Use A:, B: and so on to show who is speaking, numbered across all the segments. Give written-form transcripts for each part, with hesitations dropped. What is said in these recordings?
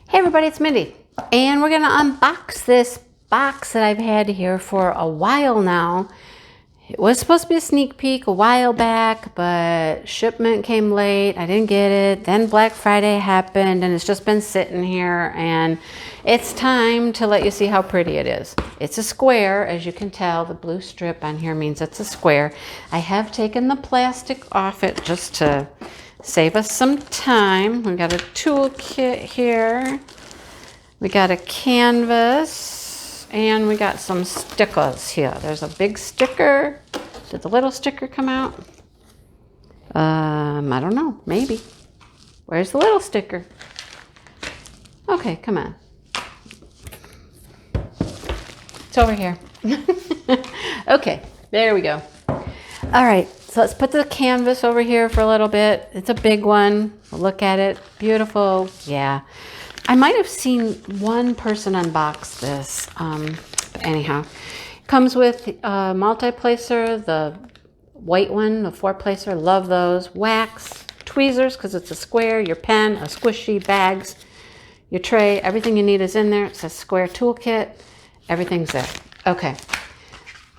A: Hey everybody, it's Mindy, and we're gonna unbox this box that I've had here for a while now. It was supposed to be a sneak peek a while back, but shipment came late. I didn't get it. Then Black Friday happened, and it's just been sitting here, and it's time to let you see how pretty it is. It's a square, as you can tell. The blue strip on here means it's a square. I have taken the plastic off it just to save us some time. We got a toolkit here. We got a canvas, and we got some stickers here. There's a big sticker. Did the little sticker come out? I don't know. Maybe. Where's the little sticker? Okay, come on. It's over here. Okay, there we go. All right, so let's put the canvas over here for a little bit. It's a big one. Look at it. Beautiful. Yeah. I might have seen one person unbox this. But anyhow, it comes with a multi-placer, the white one, the 4-placer. Love those. Wax, tweezers because it's a square, your pen, a squishy, bags, your tray. Everything you need is in there. It says square toolkit. Everything's there. Okay.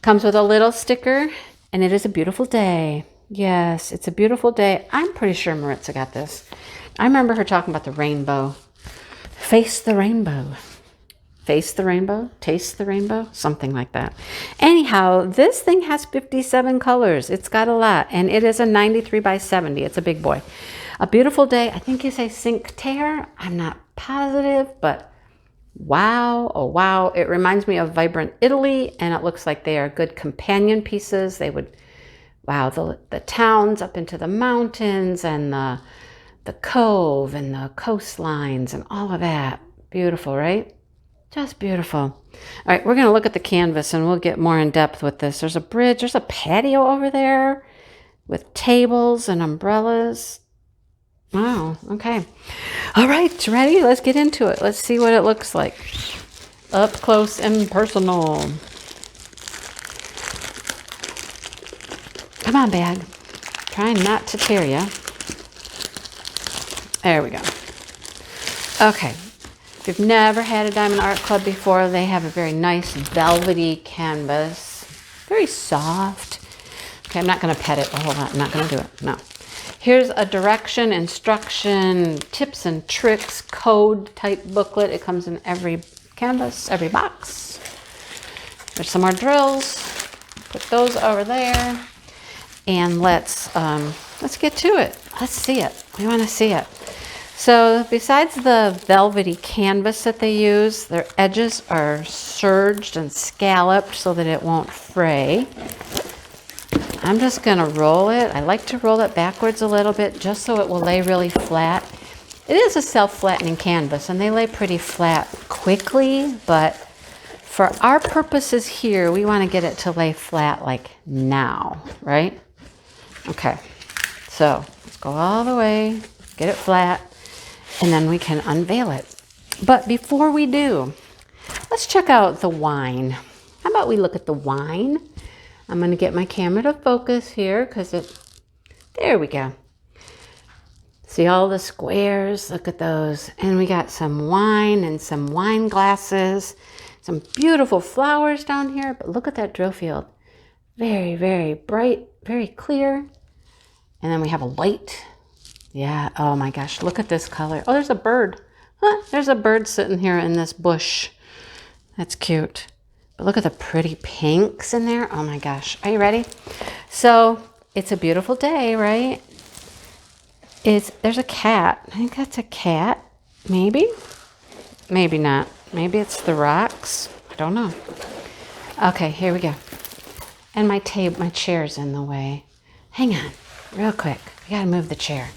A: Comes with a little sticker, and it is a beautiful day. Yes, it's a beautiful day. I'm pretty sure Maritza got this. I remember her talking about the rainbow. Face the rainbow. Face the rainbow? Taste the rainbow? Something like that. Anyhow, this thing has 57 colors. It's got a lot. And it is a 93 by 70. It's a big boy. A beautiful day. I think you say cinque terre. I'm not positive, but wow. Oh, wow. It reminds me of Vibrant Italy, and it looks like they are good companion pieces. They would, wow, the towns up into the mountains and the cove and the coastlines and all of that. Beautiful, right? Just beautiful. All right, we're going to look at the canvas and we'll get more in depth with this. There's a bridge. There's a patio over there with tables and umbrellas. Wow, okay. All right, ready? Let's get into it. Let's see what it looks like. Up close and personal. Come on, bag. Trying not to tear you. There we go. Okay. If you've never had a Diamond Art Club before, they have a very nice velvety canvas. Very soft. Okay, I'm not going to pet it a whole lot. I'm not going to do it. No. Here's a direction, instruction, tips and tricks, code type booklet. It comes in every canvas, every box. There's some more drills. Put those over there. And let's get to it. Let's see it. We want to see it. So besides the velvety canvas that they use, their edges are serged and scalloped so that it won't fray. I'm just going to roll it. I like to roll it backwards a little bit just so it will lay really flat. It is a self-flattening canvas, and they lay pretty flat quickly, but for our purposes here, we want to get it to lay flat like now, right? Okay, so let's go all the way, get it flat, and then we can unveil it. But before we do, let's check out the wine. How about we look at the wine? I'm going to get my camera to focus here because there we go. See all the squares? Look at those. And we got some wine and some wine glasses, some beautiful flowers down here. But look at that drill field. Very, very bright, very clear. And then we have a light. Yeah, oh my gosh, look at this color. Oh, there's a bird. Huh, there's a bird sitting here in this bush. That's cute. But look at the pretty pinks in there. Oh my gosh, are you ready? So it's a beautiful day, right? There's a cat. I think that's a cat. Maybe? Maybe not. Maybe it's the rocks. I don't know. Okay, here we go. And my chair's in the way. Hang on, real quick. We gotta move the chair.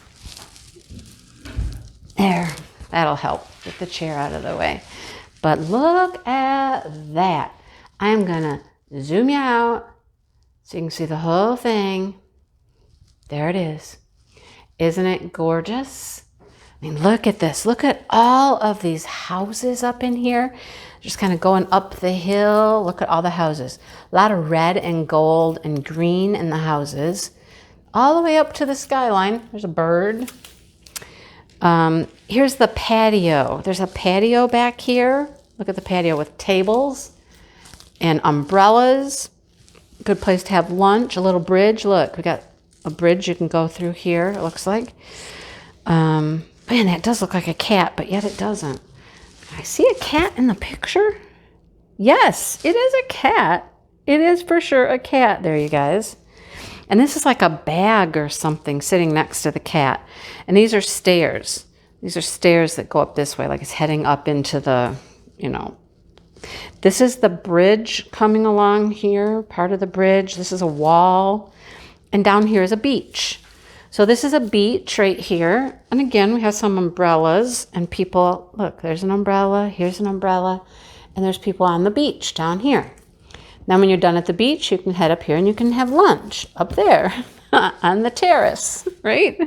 A: There, that'll help. Get the chair out of the way. But look at that. I'm gonna zoom you out so you can see the whole thing. There it is. Isn't it gorgeous? I mean, look at this. Look at all of these houses up in here. Just kind of going up the hill. Look at all the houses. A lot of red and gold and green in the houses. All the way up to the skyline. There's a bird. Here's the patio. There's a patio back here. Look at the patio with tables and umbrellas. Good place to have lunch. A little bridge. Look, we got a bridge you can go through here, it looks like. Man, that does look like a cat, but yet it doesn't. I see a cat in the picture. Yes, it is a cat. It is for sure a cat there, you guys. And this is like a bag or something sitting next to the cat. And these are stairs. These are stairs that go up this way, like it's heading up into the, you know. This is the bridge coming along here, part of the bridge. This is a wall. And down here is a beach. So this is a beach right here. And again, we have some umbrellas and people. Look, there's an umbrella. Here's an umbrella. And there's people on the beach down here. Now, when you're done at the beach, you can head up here and you can have lunch up there on the terrace, right?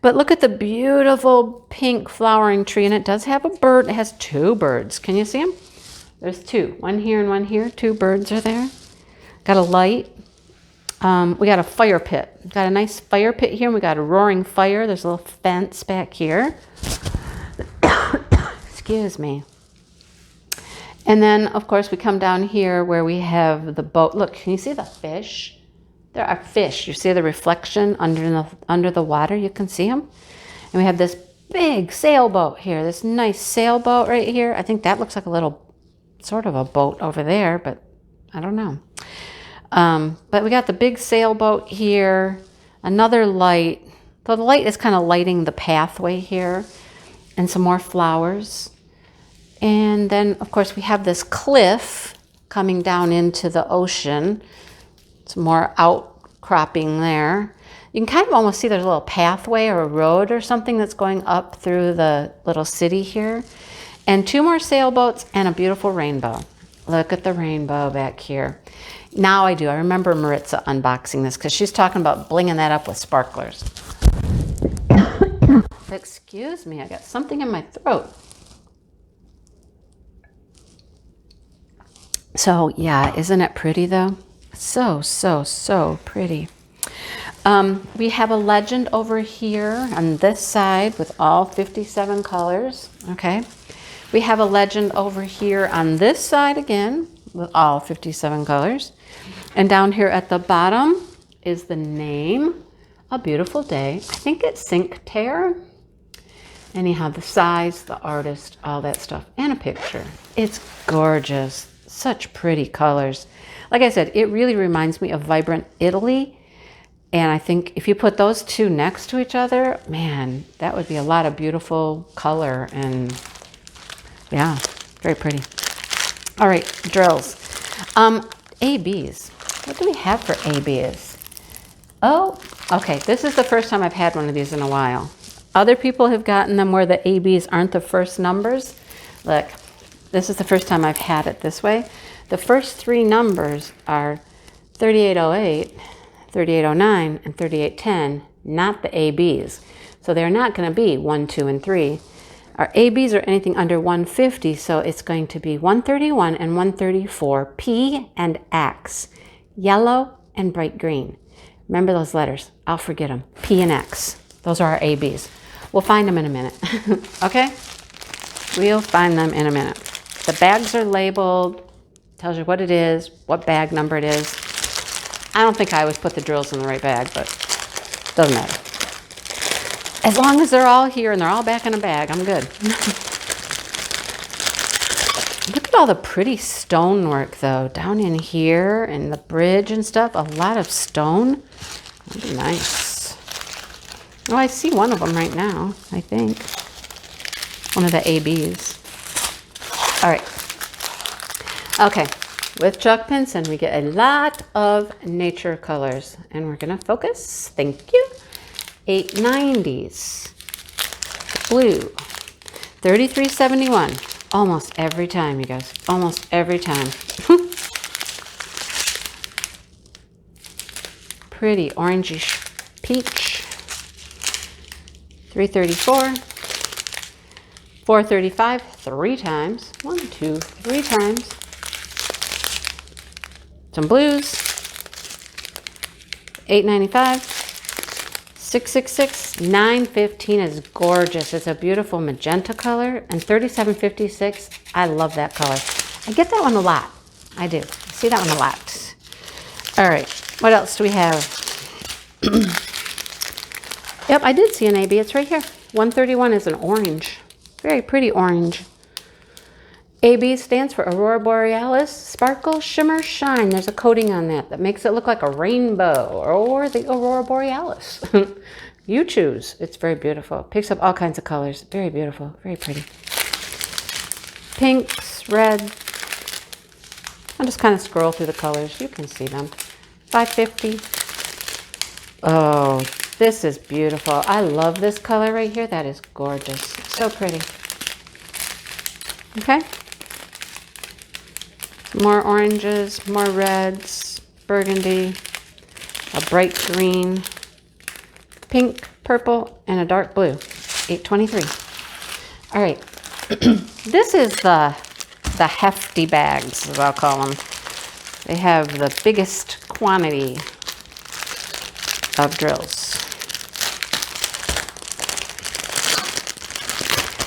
A: But look at the beautiful pink flowering tree. And it does have a bird. It has two birds. Can you see them? There's two. One here and one here. Two birds are there. Got a light. We got a fire pit. Got a nice fire pit here. And we got a roaring fire. There's a little fence back here. Excuse me. And then, of course, we come down here where we have the boat. Look, can you see the fish? There are fish. You see the reflection under the water? You can see them. And we have this big sailboat here. This nice sailboat right here. I think that looks like a little sort of a boat over there, but I don't know. But we got the big sailboat here. Another light. So the light is kind of lighting the pathway here. And some more flowers. And then, of course, we have this cliff coming down into the ocean. Some more outcropping there. You can kind of almost see there's a little pathway or a road or something that's going up through the little city here. And two more sailboats and a beautiful rainbow. Look at the rainbow back here. Now I do. I remember Maritza unboxing this because she's talking about blinging that up with sparklers. Excuse me, I got something in my throat. So, yeah, isn't it pretty, though? So, so, so pretty. We have a legend over here on this side with all 57 colors, okay? We have a legend over here on this side again with all 57 colors. And down here at the bottom is the name, A Beautiful Day. I think it's Cinque-Terre. Anyhow, the size, the artist, all that stuff, and a picture. It's gorgeous. Such pretty colors. Like I said, it really reminds me of Vibrant Italy. And I think if you put those two next to each other, man, that would be a lot of beautiful color. And yeah, very pretty. All right, drills. ABs. What do we have for ABs? Oh, okay. This is the first time I've had one of these in a while. Other people have gotten them where the ABs aren't the first numbers. Look. This is the first time I've had it this way. The first three numbers are 3808, 3809, and 3810, not the ABs. So they're not going to be 1, 2, and 3. Our ABs are anything under 150, so it's going to be 131 and 134, P and X, yellow and bright green. Remember those letters. I'll forget them. P and X. Those are our ABs. We'll find them in a minute. Okay? We'll find them in a minute. The bags are labeled, tells you what it is, what bag number it is. I don't think I always put the drills in the right bag, but doesn't matter. As long as they're all here and they're all back in a bag, I'm good. Look at all the pretty stonework, though, down in here and the bridge and stuff. A lot of stone. That'd be nice. Oh, I see one of them right now, I think. One of the ABs. All right. Okay. With chalk pencil, we get a lot of nature colors. And we're going to focus. Thank you. 890s. Blue. 3371. Almost every time, you guys. Almost every time. Pretty orangish peach. 334. 435, 3 times. 1, 2, 3 times. Some blues. 895. 666, 915 is gorgeous. It's a beautiful magenta color. And 3756, I love that color. I get that one a lot. I do. I see that one a lot. All right, what else do we have? Yep, I did see an AB. It's right here. 131 is an orange. Very pretty orange. AB stands for Aurora Borealis. Sparkle, shimmer, shine. There's a coating on that makes it look like a rainbow or the Aurora Borealis. You choose. It's very beautiful. Picks up all kinds of colors. Very beautiful. Very pretty. Pinks, red. I'll just kind of scroll through the colors. You can see them. 550. Oh, this is beautiful. I love this color right here. That is gorgeous. So pretty. Okay. More oranges, more reds, burgundy, a bright green, pink, purple, and a dark blue. 823. All right. This is the hefty bags, as I'll call them. They have the biggest quantity of drills.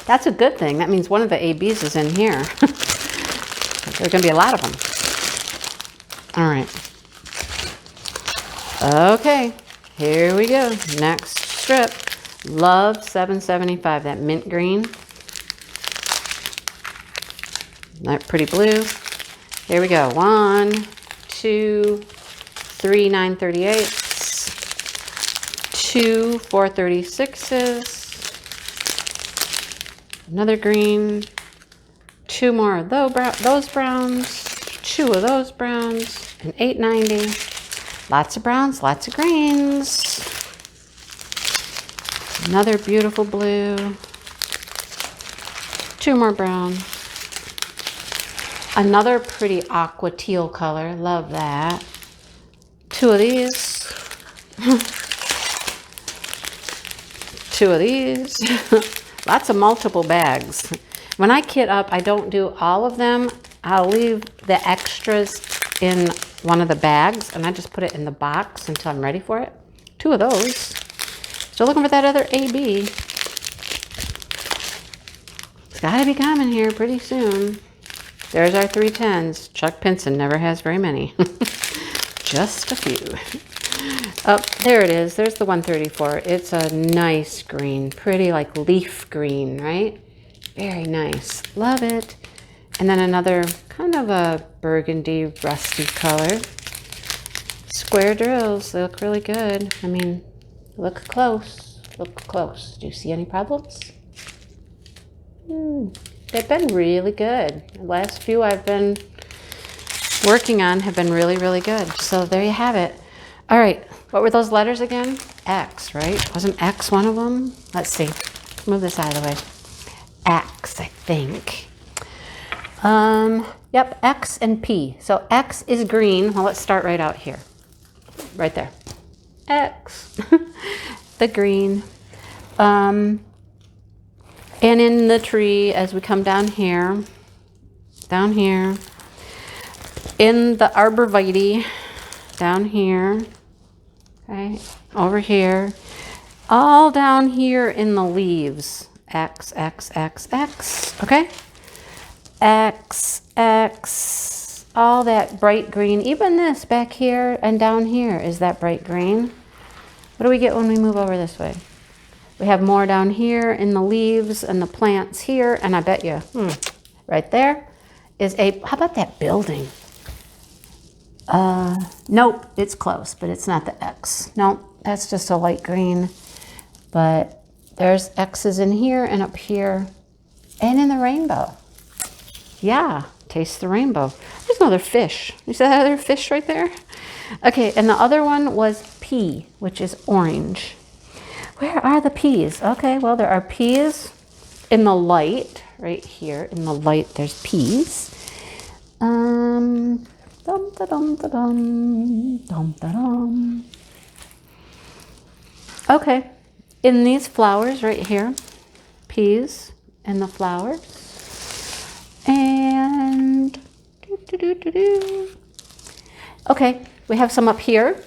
A: That's a good thing. That means one of the ABs is in here. There are going to be a lot of them. All right. Okay, here we go. Next strip. Love 775, that mint green. That pretty blue. Here we go. 1, 2, 3 938s. 2 436s. Another green. 2 more of those browns. 2 of those browns. An 890. Lots of browns, lots of greens. Another beautiful blue. 2 more brown. Another pretty aqua teal color. Love that. 2 of these. 2 of these. Lots of multiple bags. When I kit up, I don't do all of them. I'll leave the extras in one of the bags, and I just put it in the box until I'm ready for it. 2 of those. Still looking for that other AB. It's got to be coming here pretty soon. There's our 310s. Chuck Pinson never has very many. Just a few. Oh, there it is. There's the 134. It's a nice green. Pretty like leaf green, right? Very nice. Love it. And then another kind of a burgundy rusty color. Square drills. They look really good. I mean, look close. Look close. Do you see any problems? They've been really good. The last few I've been working on have been really, really good. So there you have it. All right. What were those letters again? X, right? Wasn't X one of them? Let's see. Move this out of the way. X, I think. Yep, X and P. So X is green. Well, let's start right out here. Right there. X. The green. And in the tree, as we come down here, in the arborvitae, down here, okay, over here, all down here in the leaves, X, X, X, X, okay? X, X, all that bright green, even this back here and down here is that bright green. What do we get when we move over this way? We have more down here in the leaves and the plants here, and I bet you, right there is a, how about that building? Nope, it's close, but it's not the X. Nope, that's just a light green, but there's X's in here and up here and in the rainbow. Yeah, taste the rainbow. There's another fish. You see that other fish right there? Okay, and the other one was P, which is orange. Where are the P's? Okay, well, there are P's in the light, right here. In the light, there's P's. Dum, da, dum, da, dum, dum, da, dum. Okay, in these flowers right here, P's in the flowers. And, okay, we have some up here.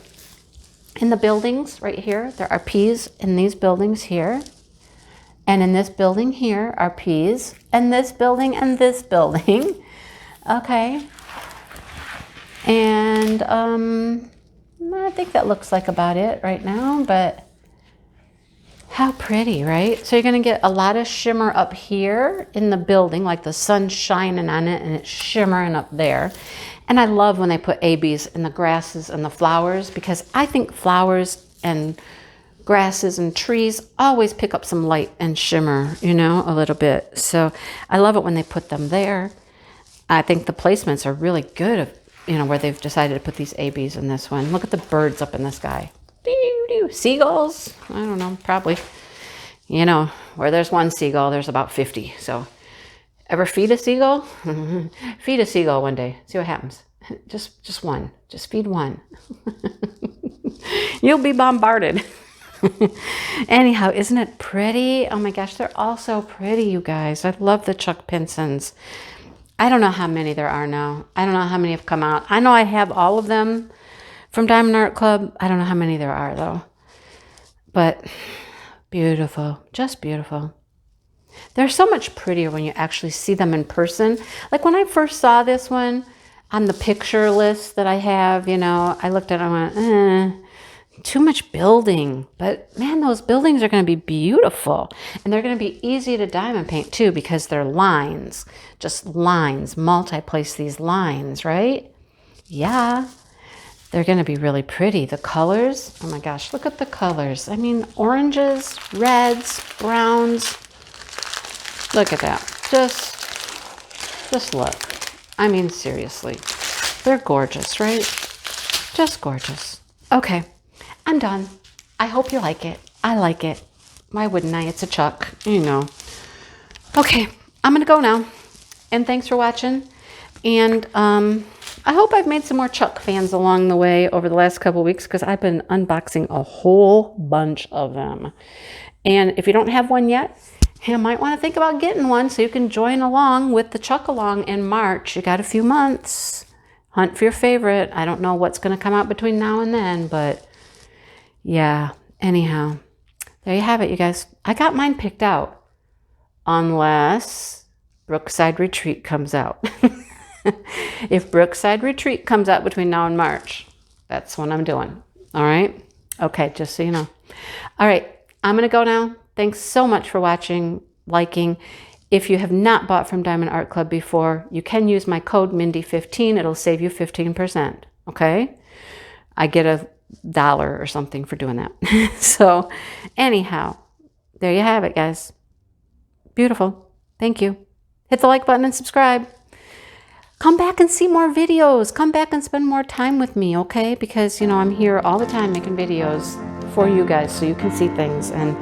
A: in the buildings right here, there are P's in these buildings here. And in this building here are P's, and this building and this building. Okay. And I think that looks like about it right now, but how pretty, right? So you're going to get a lot of shimmer up here in the building, like the sun's shining on it and it's shimmering up there. And I love when they put ABs in the grasses and the flowers, because I think flowers and grasses and trees always pick up some light and shimmer, you know, a little bit. So I love it when they put them there. I think the placements are really good, you know, where they've decided to put these ABs in this one. Look at the birds up in the sky. Seagulls? I don't know, probably. You know, where there's one seagull, there's about 50. So ever feed a seagull? Feed a seagull one day. See what happens. Just one. Just feed one. You'll be bombarded. Anyhow, isn't it pretty? Oh my gosh, they're all so pretty, you guys. I love the Chuck Pinsons. I don't know how many there are now. I don't know how many have come out. I know I have all of them from Diamond Art Club. I don't know how many there are though. But beautiful, just beautiful. They're so much prettier when you actually see them in person. Like when I first saw this one on the picture list that I have, you know, I looked at it and went, too much building. But man, those buildings are going to be beautiful. And they're going to be easy to diamond paint too, because they're lines, just lines, multi-place these lines, right? Yeah, they're going to be really pretty. The colors, oh my gosh, look at the colors. I mean, oranges, reds, browns. Look at that. Just look. I mean, seriously, they're gorgeous, right? Just gorgeous. Okay. I'm done. I hope you like it. I like it. Why wouldn't I? It's a Chuck, you know. Okay, I'm going to go now. And thanks for watching. And I hope I've made some more Chuck fans along the way over the last couple of weeks, because I've been unboxing a whole bunch of them. And if you don't have one yet, you might want to think about getting one so you can join along with the Chuck Along in March. You got a few months. Hunt for your favorite. I don't know what's going to come out between now and then, but yeah, anyhow, there you have it, you guys. I got mine picked out, unless Brookside Retreat comes out. If Brookside Retreat comes out between now and March, that's what I'm doing. All right? Okay, just so you know. All right, I'm going to go now. Thanks so much for watching, liking. If you have not bought from Diamond Art Club before, you can use my code Mindy15. It'll save you 15%. Okay? I get $1 or something for doing that. So anyhow, there you have it, guys. Beautiful. Thank you. Hit the like button and subscribe. Come back and see more videos. Come back and spend more time with me, okay? Because, you know, I'm here all the time making videos for you guys so you can see things. And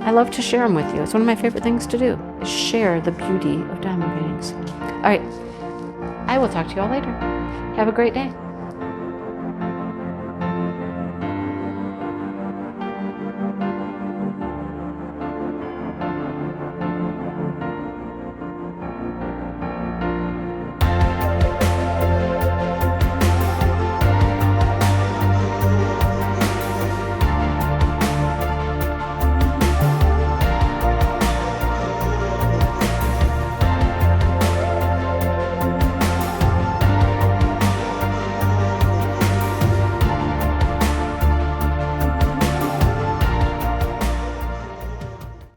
A: I love to share them with you. It's one of my favorite things to do, is share the beauty of diamond paintings. All right. I will talk to you all later. Have a great day.